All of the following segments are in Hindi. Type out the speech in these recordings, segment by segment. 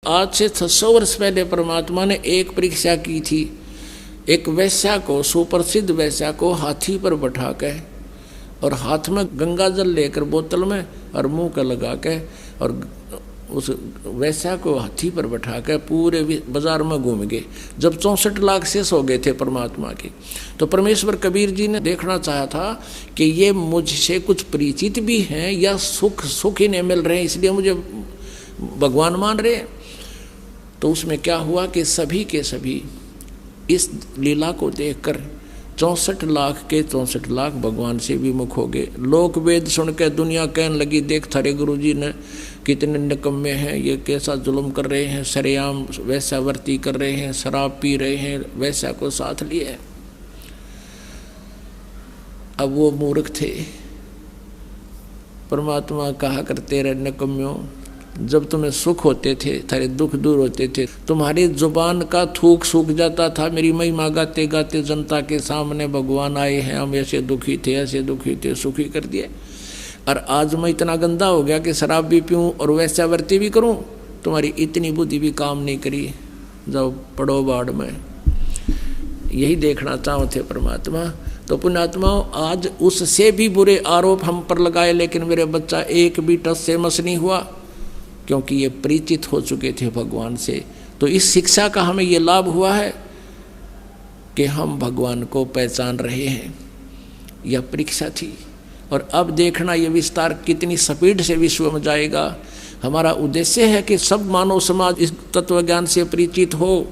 आज से 600 वर्ष पहले परमात्मा ने एक परीक्षा की थी। एक वैश्या को, सुप्रसिद्ध वैश्या को हाथी पर बैठा के और हाथ में गंगा जल लेकर बोतल में और मुंह का लगा के और उस वैश्या को हाथी पर बैठा के पूरे बाजार में घूम गए। जब 64 लाख शेष हो गए थे परमात्मा के, तो परमेश्वर कबीर जी ने देखना चाहा था कि ये मुझसे कुछ परिचित भी हैं या सुख ही नहीं मिल रहे हैं इसलिए मुझे भगवान मान रहे हैं। तो उसमें क्या हुआ कि सभी के सभी इस लीला को देखकर 64 लाख के 64 लाख भगवान से विमुख हो गए। लोक वेद सुन के दुनिया कहने लगी, देख थारे गुरु जी ने कितने निकम्मे हैं, ये कैसा जुल्म कर रहे हैं, सरेआम वैश्यावर्ती कर रहे हैं, शराब पी रहे हैं, वैश्या को साथ लिए। अब वो मूर्ख थे। परमात्मा कहा करते रहे, निकम्यों, जब तुम्हें सुख होते थे, थारे दुख दूर होते थे, तुम्हारी जुबान का थूक सूख जाता था, मेरी महिमा गाते गाते जनता के सामने भगवान आए हैं, हम ऐसे दुखी थे, ऐसे दुखी थे, सुखी कर दिए। और आज मैं इतना गंदा हो गया कि शराब भी पीऊँ और वैश्यावर्ती भी करूँ, तुम्हारी इतनी बुद्धि भी काम नहीं करी, जाओ पड़ो बाढ़ में। यही देखना चाहो थे परमात्मा। तो पुण्यात्माओं, आज उससे भी बुरे आरोप हम पर लगाए, लेकिन मेरे बच्चा एक भी टस से मस नहीं हुआ, क्योंकि ये परिचित हो चुके थे भगवान से। तो इस शिक्षा का हमें ये लाभ हुआ है कि हम भगवान को पहचान रहे हैं। यह परीक्षा थी। और अब देखना ये विस्तार कितनी स्पीड से विश्व में जाएगा। हमारा उद्देश्य है कि सब मानव समाज इस तत्व ज्ञान से परिचित हो,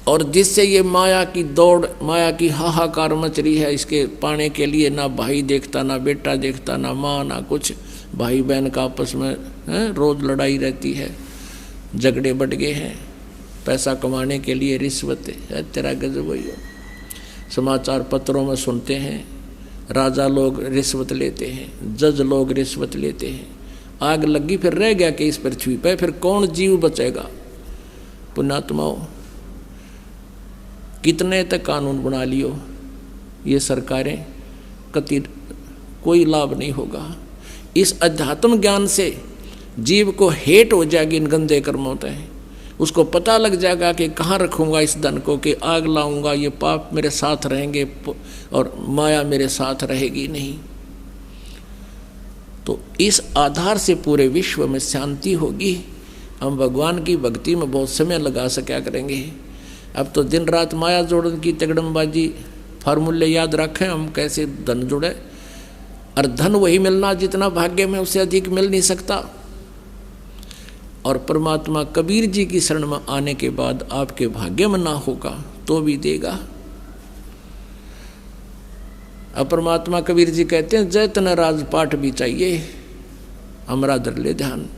और जिससे ये माया की दौड़, माया की हाहाकार मच रही है, इसके पाने के लिए ना भाई देखता, ना बेटा देखता, ना माँ, ना कुछ। भाई बहन का आपस में रोज लड़ाई रहती है, झगड़े बढ़ गए हैं, पैसा कमाने के लिए रिश्वत है, तेरा गजब वही हो। समाचार पत्रों में सुनते हैं, राजा लोग रिश्वत लेते हैं, जज लोग रिश्वत लेते हैं। आग लगी फिर रह गया कि इस पृथ्वी पे फिर कौन जीव बचेगा। पुण्यात्माओं, कितने तक कानून बना लियो, ये सरकारें, कति कोई लाभ नहीं होगा। इस अध्यात्म ज्ञान से जीव को हेट हो जाएगी इन गंदे कर्मों से। उसको पता लग जाएगा कि कहाँ रखूँगा इस धन को, कि आग लाऊंगा, ये पाप मेरे साथ रहेंगे और माया मेरे साथ रहेगी नहीं। तो इस आधार से पूरे विश्व में शांति होगी। हम भगवान की भक्ति में बहुत समय लगा सका करेंगे। अब तो दिन रात माया जोड़न की तगड़मबाजी, फार्मूले याद रखें हम कैसे धन जुड़े। और धन वही मिलना जितना भाग्य में, उससे अधिक मिल नहीं सकता। और परमात्मा कबीर जी की शरण में आने के बाद आपके भाग्य में ना होगा तो भी देगा। अब परमात्मा कबीर जी कहते हैं, जय तन राजपाट भी चाहिए, हमरा दर ले ध्यान।